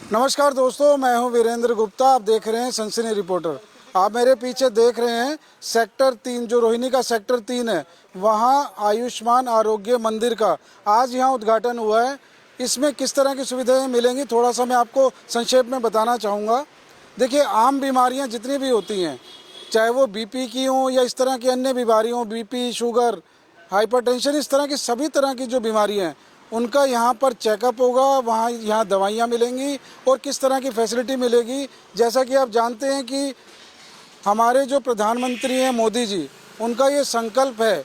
नमस्कार दोस्तों, मैं हूं वीरेंद्र गुप्ता। आप देख रहे हैं सनसनी रिपोर्टर। आप मेरे पीछे देख रहे हैं सेक्टर 3, जो रोहिणी का सेक्टर 3 है, वहां आयुष्मान आरोग्य मंदिर का आज यहां उद्घाटन हुआ है। इसमें किस तरह की सुविधाएं मिलेंगी, थोड़ा सा मैं आपको संक्षेप में बताना चाहूँगा। देखिए, आम बीमारियाँ जितनी भी होती हैं, चाहे वो बीपी की हों या इस तरह की अन्य बीमारी हों, बीपी, शुगर, हाइपरटेंशन, इस तरह की सभी तरह की जो बीमारियां हैं उनका यहाँ पर चेकअप होगा। वहाँ यहाँ दवाइयाँ मिलेंगी और किस तरह की फैसिलिटी मिलेगी। जैसा कि आप जानते हैं कि हमारे जो प्रधानमंत्री हैं मोदी जी, उनका ये संकल्प है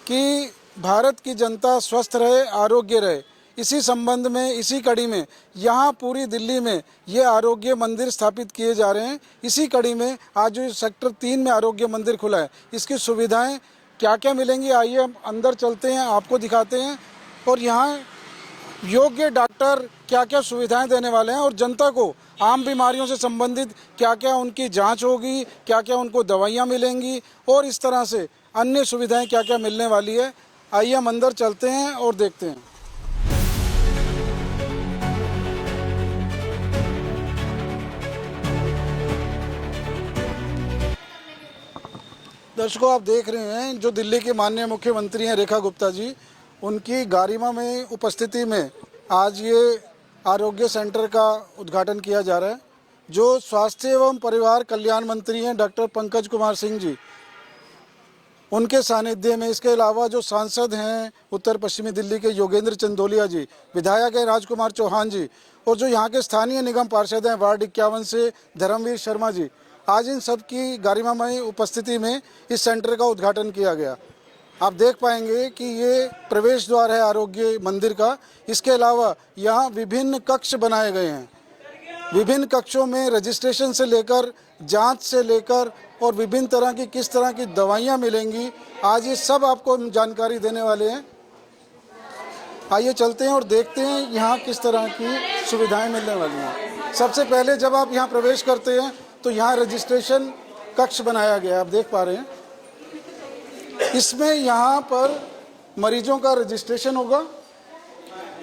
कि भारत की जनता स्वस्थ रहे, आरोग्य रहे। इसी संबंध में, इसी कड़ी में यहाँ पूरी दिल्ली में ये आरोग्य मंदिर स्थापित किए जा रहे हैं। इसी कड़ी में आज जो सेक्टर 3 में आरोग्य मंदिर खुला है, इसकी सुविधाएं क्या क्या मिलेंगी, आइए हम अंदर चलते हैं, आपको दिखाते हैं। और यहाँ योग्य डॉक्टर क्या क्या सुविधाएं देने वाले हैं और जनता को आम बीमारियों से संबंधित क्या क्या उनकी जांच होगी, क्या क्या उनको दवाइयां मिलेंगी और इस तरह से अन्य सुविधाएं क्या क्या मिलने वाली है। आइए हम अंदर चलते हैं और देखते हैं। दर्शकों, आप देख रहे हैं जो दिल्ली के माननीय मुख्यमंत्री हैं रेखा गुप्ता जी, उनकी गारिमा में उपस्थिति में आज ये आरोग्य सेंटर का उद्घाटन किया जा रहा है। जो स्वास्थ्य एवं परिवार कल्याण मंत्री हैं डॉक्टर पंकज कुमार सिंह जी, उनके सानिध्य में, इसके अलावा जो सांसद हैं उत्तर पश्चिमी दिल्ली के योगेंद्र चंदोलिया जी, विधायक हैं राजकुमार चौहान जी, और जो यहाँ के स्थानीय निगम पार्षद हैं वार्ड 51 से धर्मवीर शर्मा जी, आज इन सब की गरिमामय उपस्थिति में इस सेंटर का उद्घाटन किया गया। आप देख पाएंगे कि ये प्रवेश द्वार है आरोग्य मंदिर का। इसके अलावा यहाँ विभिन्न कक्ष बनाए गए हैं। विभिन्न कक्षों में रजिस्ट्रेशन से लेकर, जांच से लेकर और विभिन्न तरह की किस तरह की दवाइयाँ मिलेंगी, आज ये सब आपको जानकारी देने वाले हैं। आइए चलते हैं और देखते हैं यहाँ किस तरह की सुविधाएं मिलने वाली हैं। सबसे पहले जब आप यहाँ प्रवेश करते हैं तो यहाँ रजिस्ट्रेशन कक्ष बनाया गया है, आप देख पा रहे हैं। इसमें यहाँ पर मरीजों का रजिस्ट्रेशन होगा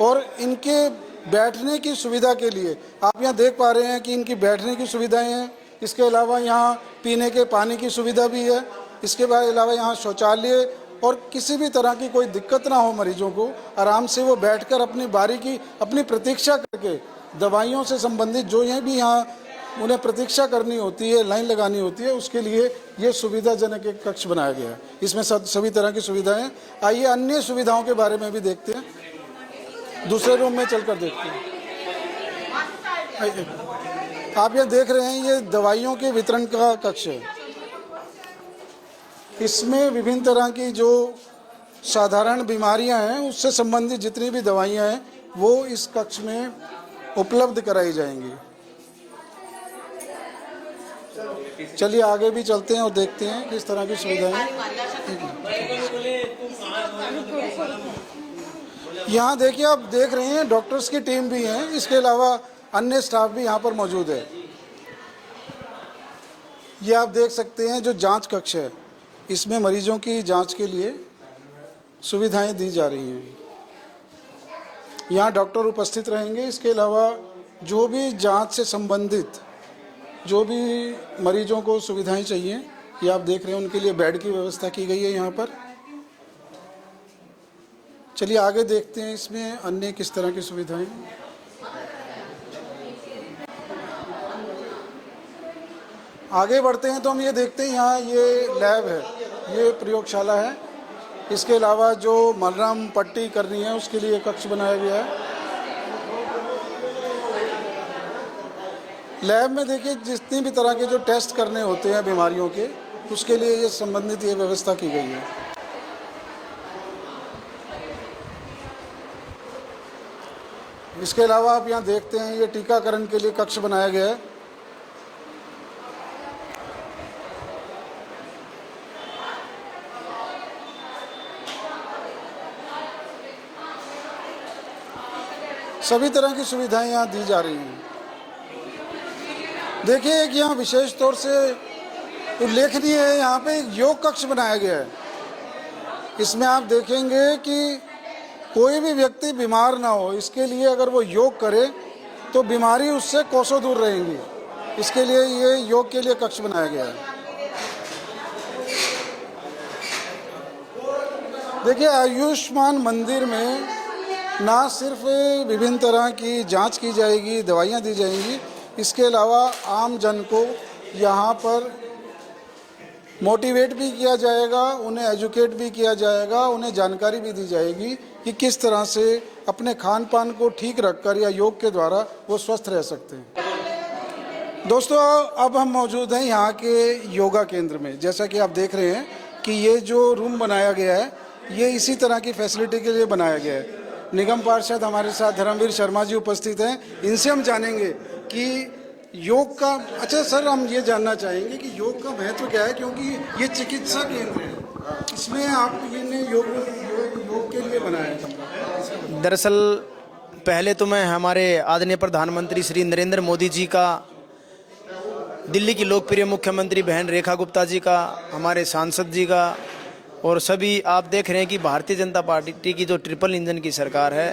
और इनके बैठने की सुविधा के लिए आप यहाँ देख पा रहे हैं कि इनकी बैठने की सुविधाएं हैं। इसके अलावा यहाँ पीने के पानी की सुविधा भी है। इसके अलावा यहाँ शौचालय, और किसी भी तरह की कोई दिक्कत ना हो मरीजों को, आराम से वो बैठकर अपनी बारी की अपनी प्रतीक्षा करके दवाइयों से संबंधित जो ये भी यहाँ उन्हें प्रतीक्षा करनी होती है, लाइन लगानी होती है, उसके लिए ये सुविधाजनक एक कक्ष बनाया गया है। इसमें सभी तरह की सुविधाएं। आइए अन्य सुविधाओं के बारे में भी देखते हैं, दूसरे रूम में चलकर देखते हैं। आप ये देख रहे हैं, ये दवाइयों के वितरण का कक्ष है। इसमें विभिन्न तरह की जो साधारण बीमारियां हैं उससे संबंधित जितनी भी दवाइयां हैं वो इस कक्ष में उपलब्ध कराई जाएंगी। चलिए आगे भी चलते हैं और देखते हैं किस तरह की सुविधाएं। यहाँ देखिए, आप देख रहे हैं डॉक्टर्स की टीम भी है, इसके अलावा अन्य स्टाफ भी यहाँ पर मौजूद है। ये आप देख सकते हैं जो जांच कक्ष है, इसमें मरीजों की जांच के लिए सुविधाएं दी जा रही हैं। यहाँ डॉक्टर उपस्थित रहेंगे। इसके अलावा जो भी जांच से संबंधित जो भी मरीजों को सुविधाएं चाहिए, ये आप देख रहे हैं, उनके लिए बेड की व्यवस्था की गई है यहाँ पर। चलिए आगे देखते हैं इसमें अन्य किस तरह की सुविधाएं। आगे बढ़ते हैं तो हम ये देखते हैं, यहाँ ये लैब है, ये प्रयोगशाला है। इसके अलावा जो मलहम पट्टी करनी है उसके लिए कक्ष बनाया गया है। लैब में देखिए जितनी भी तरह के जो टेस्ट करने होते हैं बीमारियों के, उसके लिए ये संबंधित ये व्यवस्था की गई है। इसके अलावा आप यहाँ देखते हैं, ये टीकाकरण के लिए कक्ष बनाया गया है। सभी तरह की सुविधाएं यहाँ दी जा रही हैं। देखिए, एक यहाँ विशेष तौर से उल्लेखनीय है, यहाँ पे एक योग कक्ष बनाया गया है। इसमें आप देखेंगे कि कोई भी व्यक्ति बीमार ना हो, इसके लिए अगर वो योग करे तो बीमारी उससे कोसों दूर रहेंगी। इसके लिए ये योग के लिए कक्ष बनाया गया है। देखिए, आयुष्मान मंदिर में ना सिर्फ विभिन्न तरह की जांच की जाएगी, दवाइयाँ दी जाएंगी, इसके अलावा आम जन को यहाँ पर मोटिवेट भी किया जाएगा, उन्हें एजुकेट भी किया जाएगा, उन्हें जानकारी भी दी जाएगी कि किस तरह से अपने खान पान को ठीक रखकर या योग के द्वारा वो स्वस्थ रह सकते हैं। दोस्तों, अब हम मौजूद हैं यहाँ के योगा केंद्र में। जैसा कि आप देख रहे हैं कि ये जो रूम बनाया गया है, ये इसी तरह की फैसिलिटी के लिए बनाया गया है। निगम पार्षद हमारे साथ धर्मवीर शर्मा जी उपस्थित हैं। इनसे हम जानेंगे कि योग का, अच्छा सर, हम ये जानना चाहेंगे कि योग का महत्व क्या है, क्योंकि ये चिकित्सा केंद्र है, इसमें आप ये योग के लिए बनाया है। दरअसल पहले तो मैं हमारे आदरणीय प्रधानमंत्री श्री नरेंद्र मोदी जी का, दिल्ली की लोकप्रिय मुख्यमंत्री बहन रेखा गुप्ता जी का, हमारे सांसद जी का और सभी आप देख रहे हैं कि भारतीय जनता पार्टी की जो ट्रिपल इंजन की सरकार है,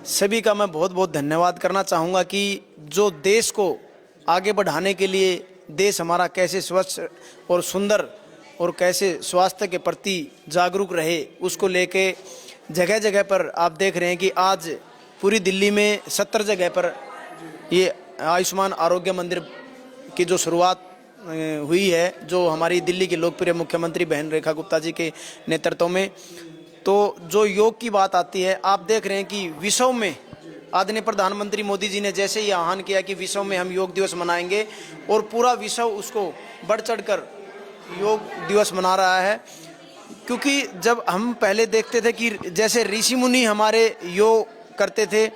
सभी का मैं बहुत बहुत धन्यवाद करना चाहूँगा कि जो देश को आगे बढ़ाने के लिए, देश हमारा कैसे स्वच्छ और सुंदर और कैसे स्वास्थ्य के प्रति जागरूक रहे, उसको लेके जगह जगह पर आप देख रहे हैं कि आज पूरी दिल्ली में 70 जगह पर ये आयुष्मान आरोग्य मंदिर की जो शुरुआत हुई है, जो हमारी दिल्ली की लोकप्रिय मुख्यमंत्री बहन रेखा गुप्ता जी के नेतृत्व में। तो जो योग की बात आती है, आप देख रहे हैं कि विश्व में आदरणीय प्रधानमंत्री मोदी जी ने जैसे ही आह्वान किया कि विश्व में हम योग दिवस मनाएंगे, और पूरा विश्व उसको बढ़ चढ़कर योग दिवस मना रहा है। क्योंकि जब हम पहले देखते थे कि जैसे ऋषि मुनि हमारे योग करते थे,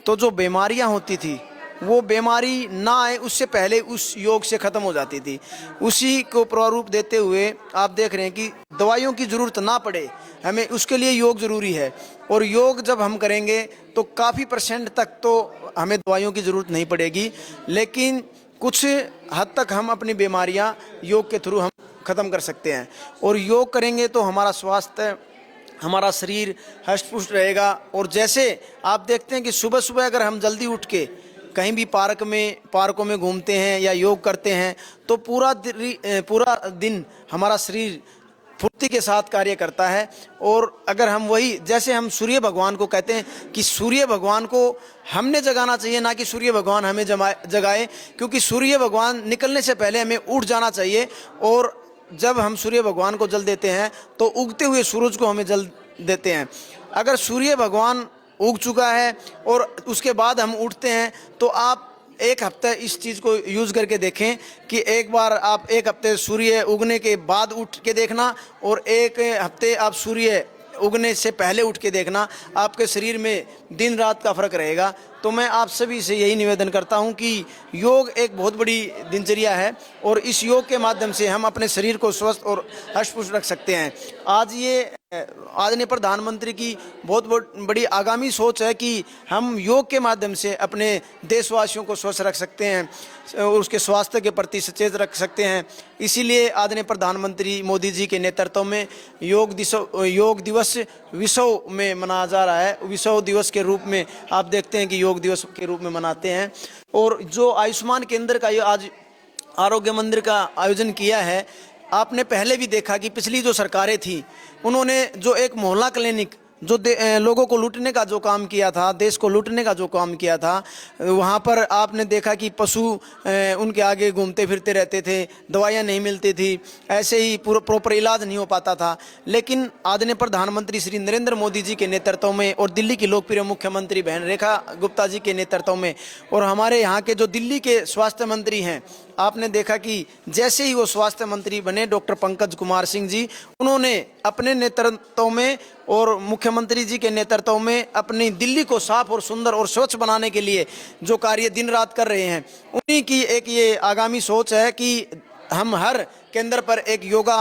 तो जो बीमारियां होती थी वो बीमारी ना आए उससे पहले उस योग से ख़त्म हो जाती थी। उसी को प्रारूप देते हुए आप देख रहे हैं कि दवाइयों की ज़रूरत ना पड़े, हमें उसके लिए योग ज़रूरी है। और योग जब हम करेंगे तो काफ़ी % तक तो हमें दवाइयों की ज़रूरत नहीं पड़ेगी, लेकिन कुछ हद तक हम अपनी बीमारियां योग के थ्रू हम ख़त्म कर सकते हैं। और योग करेंगे तो हमारा स्वास्थ्य, हमारा शरीर हष्ट-पुष्ट रहेगा। और जैसे आप देखते हैं कि सुबह सुबह अगर हम जल्दी उठ के कहीं भी पार्कों में घूमते हैं या योग करते हैं, तो पूरा दिन हमारा शरीर फुर्ती के साथ कार्य करता है। और अगर हम वही, जैसे हम सूर्य भगवान को कहते हैं कि सूर्य भगवान को हमने जगाना चाहिए, ना कि सूर्य भगवान हमें जगाए, क्योंकि सूर्य भगवान निकलने से पहले हमें उठ जाना चाहिए। और जब हम सूर्य भगवान को जल देते हैं तो उगते हुए सूरज को हमें जल देते हैं। अगर सूर्य भगवान उग चुका है और उसके बाद हम उठते हैं, तो आप एक हफ्ते इस चीज़ को यूज़ करके देखें कि एक बार आप एक हफ्ते सूर्य उगने के बाद उठ के देखना और एक हफ्ते आप सूर्य उगने से पहले उठ के देखना, आपके शरीर में दिन रात का फ़र्क रहेगा। तो मैं आप सभी से यही निवेदन करता हूं कि योग एक बहुत बड़ी दिनचर्या है और इस योग के माध्यम से हम अपने शरीर को स्वस्थ और हष्ट-पुष्ट रख सकते हैं। आज ये आदरणीय प्रधानमंत्री की बहुत बड़ी आगामी सोच है कि हम योग के माध्यम से अपने देशवासियों को स्वस्थ रख सकते हैं और उसके स्वास्थ्य के प्रति सचेत रख सकते हैं। इसीलिए आदरणीय प्रधानमंत्री मोदी जी के नेतृत्व में योग दिवस विश्व में मनाया जा रहा है। विश्व दिवस के रूप में आप देखते हैं कि योग दिवस के रूप में मनाते हैं। और जो आयुष्मान केंद्र का ये आज आरोग्य मंदिर का आयोजन किया है, आपने पहले भी देखा कि पिछली जो सरकारें थी, उन्होंने जो एक मोहल्ला क्लिनिक जो लोगों को लूटने का जो काम किया था, देश को लूटने का जो काम किया था, वहाँ पर आपने देखा कि पशु उनके आगे घूमते फिरते रहते थे, दवाइयाँ नहीं मिलती थी, ऐसे ही प्रॉपर इलाज नहीं हो पाता था। लेकिन आदरणीय प्रधानमंत्री श्री नरेंद्र मोदी जी के नेतृत्व में और दिल्ली की लोकप्रिय मुख्यमंत्री बहन रेखा गुप्ता जी के नेतृत्व में और हमारे यहाँ के जो दिल्ली के स्वास्थ्य मंत्री हैं, आपने देखा कि जैसे ही वो स्वास्थ्य मंत्री बने डॉक्टर पंकज कुमार सिंह जी, उन्होंने अपने नेतृत्व में और मुख्यमंत्री जी के नेतृत्व में अपनी दिल्ली को साफ और सुंदर और स्वच्छ बनाने के लिए जो कार्य दिन रात कर रहे हैं, उन्हीं की एक ये आगामी सोच है कि हम हर केंद्र पर एक योगा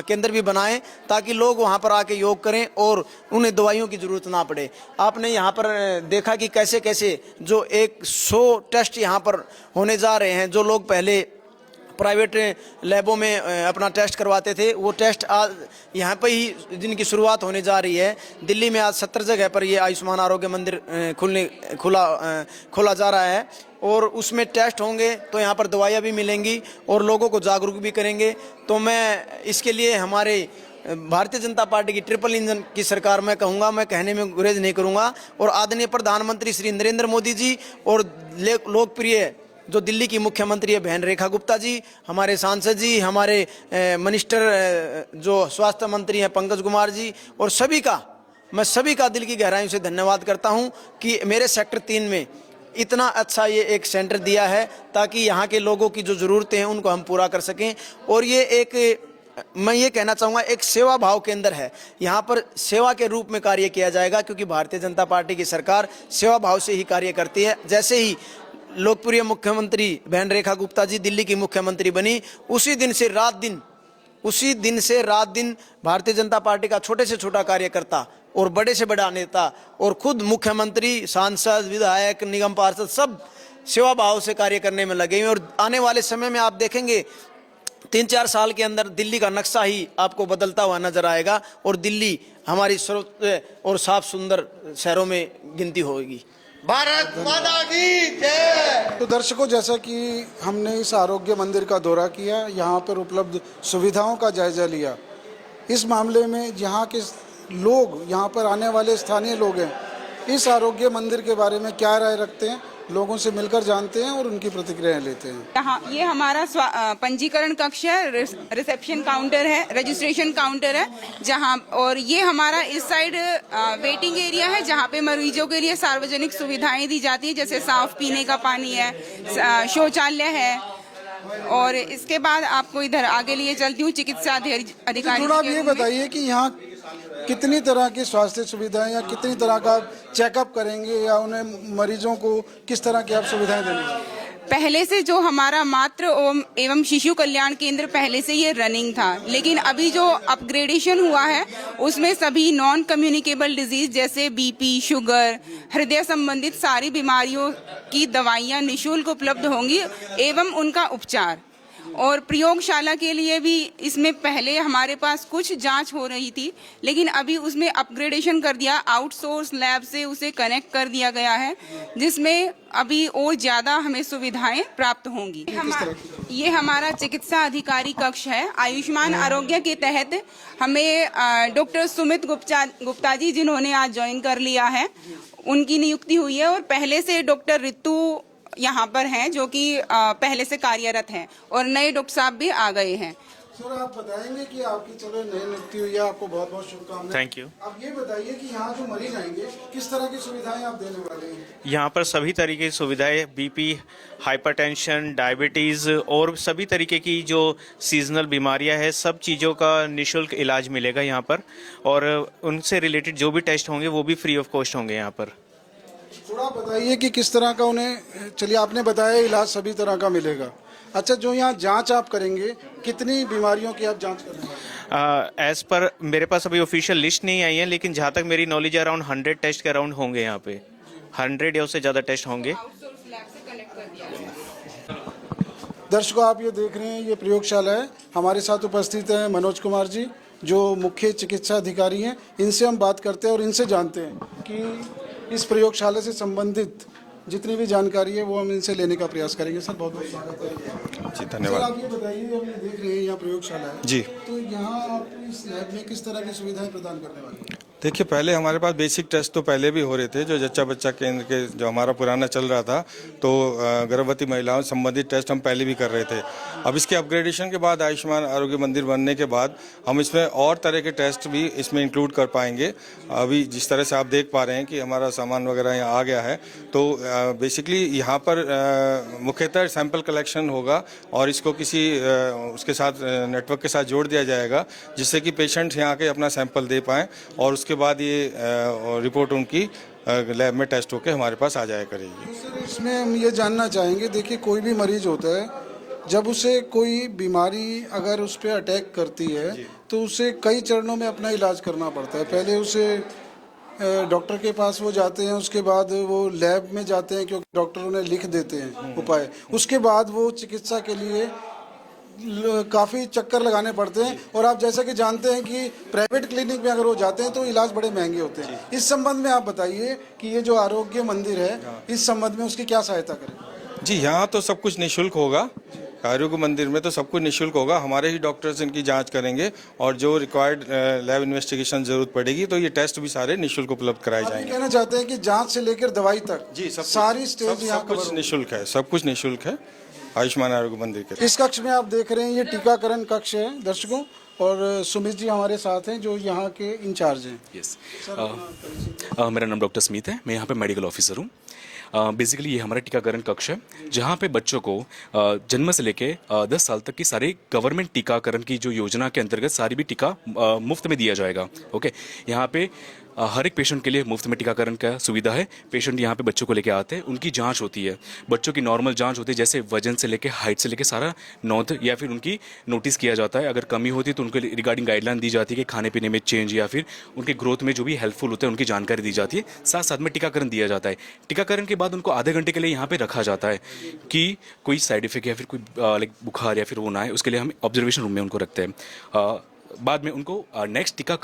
केंद्र भी बनाएं ताकि लोग वहां पर आके योग करें और उन्हें दवाइयों की ज़रूरत ना पड़े। आपने यहाँ पर देखा कि कैसे कैसे जो 100 टेस्ट यहाँ पर होने जा रहे हैं। जो लोग पहले प्राइवेट लैबों में अपना टेस्ट करवाते थे, वो टेस्ट आज यहाँ पर ही जिनकी शुरुआत होने जा रही है। दिल्ली में आज 70 जगह पर ये आयुष्मान आरोग्य मंदिर खोला जा रहा है और उसमें टेस्ट होंगे तो यहाँ पर दवाइयाँ भी मिलेंगी और लोगों को जागरूक भी करेंगे। तो मैं इसके लिए हमारे भारतीय जनता पार्टी की ट्रिपल इंजन की सरकार मैं कहूँगा, मैं कहने में गुरेज नहीं करूँगा, और आदरणीय प्रधानमंत्री श्री नरेंद्र मोदी जी और लोकप्रिय जो दिल्ली की मुख्यमंत्री है बहन रेखा गुप्ता जी, हमारे सांसद जी, हमारे मिनिस्टर जो स्वास्थ्य मंत्री हैं पंकज कुमार जी, और मैं सभी का दिल की गहराइयों से धन्यवाद करता हूं कि मेरे सेक्टर 3 में इतना अच्छा ये एक सेंटर दिया है ताकि यहाँ के लोगों की जो ज़रूरतें हैं उनको हम पूरा कर सकें। और ये मैं ये कहना चाहूँगा एक सेवा भाव के अंदर है, यहाँ पर सेवा के रूप में कार्य किया जाएगा क्योंकि भारतीय जनता पार्टी की सरकार सेवा भाव से ही कार्य करती है। जैसे ही लोकप्रिय मुख्यमंत्री बहन रेखा गुप्ता जी दिल्ली की मुख्यमंत्री बनी, उसी दिन से रात दिन भारतीय जनता पार्टी का छोटे से छोटा कार्यकर्ता और बड़े से बड़ा नेता और खुद मुख्यमंत्री, सांसद, विधायक, निगम पार्षद सब सेवा भाव से कार्य करने में लगे हैं। और आने वाले समय में आप देखेंगे 3-4 साल के अंदर दिल्ली का नक्शा ही आपको बदलता हुआ नजर आएगा और दिल्ली हमारी सर्वोत्तम और साफ सुंदर शहरों में गिनती होगी। भारत माता की जय। तो दर्शकों, जैसा कि हमने इस आरोग्य मंदिर का दौरा किया, यहाँ पर उपलब्ध सुविधाओं का जायजा लिया, इस मामले में यहाँ के लोग, यहाँ पर आने वाले स्थानीय लोग हैं, इस आरोग्य मंदिर के बारे में क्या राय रखते हैं, लोगों से मिलकर जानते हैं और उनकी प्रतिक्रियाएं लेते हैं। यहाँ ये हमारा पंजीकरण कक्ष है, रिसेप्शन काउंटर है, रजिस्ट्रेशन काउंटर है जहाँ, और ये हमारा इस साइड वेटिंग एरिया है जहाँ पे मरीजों के लिए सार्वजनिक सुविधाएं दी जाती है, जैसे साफ पीने का पानी है, शौचालय है। और इसके बाद आपको इधर आगे लिए चलती हूँ चिकित्सा अधिकारी। थोड़ा आप ये बताइए कि यहाँ कितनी तरह की स्वास्थ्य सुविधाएं या कितनी तरह का चेकअप करेंगे या उन्हें मरीजों को किस तरह की आप सुविधाएं देंगे? पहले से जो हमारा मातृ एवं शिशु कल्याण केंद्र पहले से ये रनिंग था, लेकिन अभी जो अपग्रेडेशन हुआ है उसमें सभी नॉन कम्युनिकेबल डिजीज जैसे बीपी, शुगर, हृदय संबंधित सारी बीमारियों की दवाइयाँ निःशुल्क उपलब्ध होंगी एवं उनका उपचार। और प्रयोगशाला के लिए भी इसमें पहले हमारे पास कुछ जांच हो रही थी, लेकिन अभी उसमें अपग्रेडेशन कर दिया, आउटसोर्स लैब से उसे कनेक्ट कर दिया गया है, जिसमें अभी और ज़्यादा हमें सुविधाएं प्राप्त होंगी। ये हमारा चिकित्सा अधिकारी कक्ष है। आयुष्मान आरोग्य के तहत हमें डॉक्टर सुमित गुप्ता जी जिन्होंने आज ज्वाइन कर लिया है, उनकी नियुक्ति हुई है। और पहले से डॉक्टर ऋतु यहाँ पर हैं जो कि पहले से कार्यरत हैं, और नए डॉक्टर साहब भी आ गए हैं। सर, आप बताएंगे कि आपकी चलो नई नियुक्ति हुई है, आपको बहुत बहुत शुभकामनाएं। Thank you. अब ये बताइए कि यहाँ जो मरीज आएंगे किस तरह की सुविधाएं आप देने वाले हैं? यहाँ पर सभी तरीके की सुविधाएं, बीपी, हाइपरटेंशन, डायबिटीज़ और सभी तरीके की जो सीजनल बीमारियां हैं, सब चीज़ों का निःशुल्क इलाज मिलेगा यहाँ पर, और उनसे रिलेटेड जो भी टेस्ट होंगे वो भी फ्री ऑफ कॉस्ट होंगे यहाँ पर। थोड़ा बताइए कि किस तरह का उन्हें, चलिए आपने बताया इलाज सभी तरह का मिलेगा। अच्छा, जो यहाँ जांच आप करेंगे, कितनी बीमारियों की आप जांच करेंगे? एज पर मेरे पास अभी ऑफिशियल लिस्ट नहीं आई है, लेकिन जहाँ तक मेरी नॉलेज है अराउंड 100 टेस्ट के अराउंड होंगे यहाँ पे, 100 या उससे ज़्यादा टेस्ट होंगे। दर्शकों, आप ये देख रहे हैं, ये प्रयोगशाला है। हमारे साथ उपस्थित हैं मनोज कुमार जी जो मुख्य चिकित्सा अधिकारी हैं। इनसे हम बात करते हैं और इनसे जानते हैं कि इस प्रयोगशाला से संबंधित जितनी भी जानकारी है वो हम इनसे लेने का प्रयास करेंगे। सर, बहुत बहुत स्वागत है। जी, धन्यवाद। सर, आप ये बताइए, हम ये देख रहे हैं यहाँ प्रयोगशाला है जी, तो यहाँ आप इस लैब में किस तरह की सुविधाएं प्रदान करने वाले हैं? देखिए, पहले हमारे पास बेसिक टेस्ट तो पहले भी हो रहे थे, जो जच्चा बच्चा केंद्र के जो हमारा पुराना चल रहा था, तो गर्भवती महिलाओं से संबंधित टेस्ट हम पहले भी कर रहे थे। अब इसके अपग्रेडेशन के बाद, आयुष्मान आरोग्य मंदिर बनने के बाद, हम इसमें और तरह के टेस्ट भी इसमें इंक्लूड कर पाएंगे। अभी जिस तरह से आप देख पा रहे हैं कि हमारा सामान वगैरह यहाँ आ गया है, तो बेसिकली यहाँ पर मुख्यतः सैंपल कलेक्शन होगा और इसको किसी उसके साथ नेटवर्क के साथ जोड़ दिया जाएगा, जिससे कि पेशेंट्स यहाँ के अपना सैंपल दे पाएँ और उसके बाद ये रिपोर्ट उनकी लैब में टेस्ट होकर हमारे पास आ जाया करेगी। सर, इसमें हम ये जानना चाहेंगे, देखिए कोई भी मरीज होता है, जब उसे कोई बीमारी अगर उस पर अटैक करती है तो उसे कई चरणों में अपना इलाज करना पड़ता है। पहले उसे डॉक्टर के पास वो जाते हैं, उसके बाद वो लैब में जाते हैं क्योंकि डॉक्टर उन्हें लिख देते हैं उपाय, उसके बाद वो चिकित्सा के लिए काफ़ी चक्कर लगाने पड़ते हैं और आप जैसा कि जानते हैं कि प्राइवेट क्लिनिक में अगर वो जाते हैं तो इलाज बड़े महंगे होते हैं। इस संबंध में आप बताइए कि ये जो आरोग्य मंदिर है इस संबंध में उसकी क्या सहायता करें। जी, यहाँ तो सब कुछ निःशुल्क होगा। आरोग्य मंदिर में तो सब कुछ निःशुल्क होगा। हमारे ही डॉक्टर्स इनकी जांच करेंगे और जो रिक्वायर्ड लैब इन्वेस्टिगेशन जरूरत पड़ेगी तो ये टेस्ट भी सारे निःशुल्क उपलब्ध कराए आप ये जाएंगे। कहना चाहते हैं कि जांच से लेकर दवाई तक जी, सब सारी स्टेज यहाँ सब कुछ निःशुल्क है, सब कुछ निःशुल्क है आयुष्मान आरोग्य मंदिर के। इस कक्ष में आप देख रहे हैं ये टीकाकरण कक्ष है दर्शकों, और सुमित जी हमारे साथ हैं जो यहाँ के इंचार्ज हैं। यस मेरा नाम डॉक्टर स्मित है, मैं यहाँ पे मेडिकल ऑफिसर हूँ। बेसिकली ये हमारा टीकाकरण कक्ष है जहाँ पे बच्चों को जन्म से लेके 10 साल तक की सारी गवर्नमेंट टीकाकरण की जो योजना के अंतर्गत सारी भी टीका मुफ्त में दिया जाएगा। ओके, यहाँ पे हर एक पेशेंट के लिए मुफ्त में टीकाकरण का सुविधा है। पेशेंट यहाँ पे बच्चों को लेके आते हैं, उनकी जांच होती है, बच्चों की नॉर्मल जांच होती है, जैसे वजन से लेके हाइट से लेके सारा नोट या फिर उनकी नोटिस किया जाता है। अगर कमी होती है तो उनके रिगार्डिंग गाइडलाइन दी जाती है कि खाने पीने में चेंज या फिर उनके ग्रोथ में जो भी हेल्पफुल होते हैं उनकी जानकारी दी जाती है। साथ साथ में टीकाकरण दिया जाता है। टीकाकरण के बाद उनको आधे घंटे के लिए यहाँ पे रखा जाता है कि कोई साइड इफेक्ट या फिर कोई लाइक बुखार या फिर वो ना आए, उसके लिए हम ऑब्जर्वेशन रूम में उनको रखते हैं। बाद में उनको नेक्स्ट टीका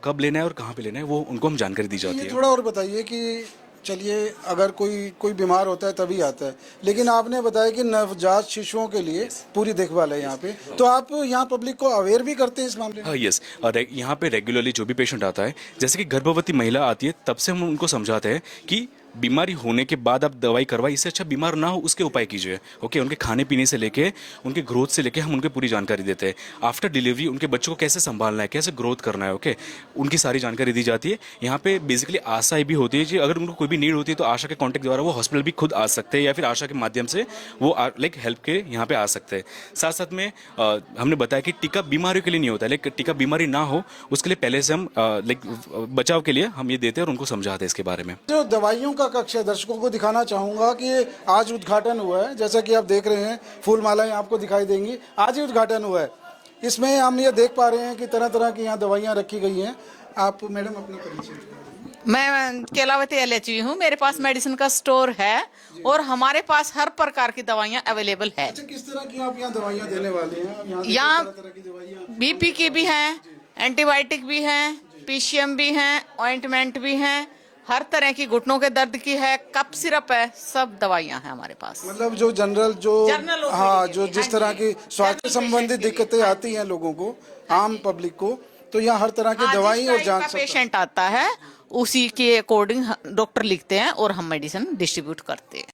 कब लेना है और कहाँ पे लेना है वो उनको हम जानकारी दी जाती ये है। थोड़ा और बताइए कि चलिए अगर कोई बीमार होता है तभी आता है, लेकिन आपने बताया कि नवजात शिशुओं के लिए पूरी देखभाल है यहाँ पे, तो आप यहाँ पब्लिक को अवेयर भी करते हैं इस मामले में? यस, यहाँ पे रेगुलरली जो भी पेशेंट आता है, जैसे कि गर्भवती महिला आती है, तब से हम उनको समझाते हैं कि बीमारी होने के बाद आप दवाई करवाइए, इससे अच्छा बीमार ना हो उसके उपाय कीजिए। ओके, उनके खाने पीने से लेके उनके ग्रोथ से लेके हम उनके पूरी जानकारी देते हैं। आफ्टर डिलीवरी उनके बच्चों को कैसे संभालना है, कैसे ग्रोथ करना है, ओके, उनकी सारी जानकारी दी जाती है। यहाँ पे बेसिकली आशा भी होती है कि अगर उनको कोई भी नीड होती है तो आशा के कॉन्टैक्ट द्वारा वो हॉस्पिटल भी खुद आ सकते हैं या फिर आशा के माध्यम से वो लाइक हेल्प के यहाँ पे आ सकते हैं। साथ साथ में हमने बताया कि टीका बीमारियों के लिए नहीं होता है, लाइक टीका बीमारी ना हो उसके लिए पहले से हम लाइक बचाव के लिए हम ये देते हैं और उनको समझाते हैं इसके बारे में। जो दवाइयों का कक्ष है दर्शकों को दिखाना चाहूंगा कि आज उद्घाटन हुआ है, जैसा कि आप देख रहे हैं फूल मालाएं आपको दिखाई देंगी, आज ही उद्घाटन हुआ है। इसमें हम ये देख पा रहे हैं कि तरह तरह की यहाँ दवाइयाँ रखी गई हैं। आप मैडम अपना परिचय। मैं केलावती एलएचवी हूँ, मेरे पास मेडिसिन का स्टोर है और हमारे पास हर प्रकार की दवाइयाँ अवेलेबल है। अच्छा, किस तरह की आप यहाँ दवाइयाँ देने वाले हैं? यहाँ तरह की दवाइयाँ बीपी की भी हैं, एंटीबायोटिक भी हैं, पीसीएम भी हैं, ऑइंटमेंट भी हैं, हर तरह की घुटनों के दर्द की है, कप सिरप है, सब दवाइयाँ हैं हमारे पास। मतलब जो जनरल हाँ जो जिस तरह की स्वास्थ्य संबंधी दिक्कतें आती हैं लोगों को, आम पब्लिक को, तो यहाँ हर तरह की दवाई और जांच पेशेंट आता है उसी के अकॉर्डिंग डॉक्टर लिखते हैं और हम मेडिसिन डिस्ट्रीब्यूट करते हैं।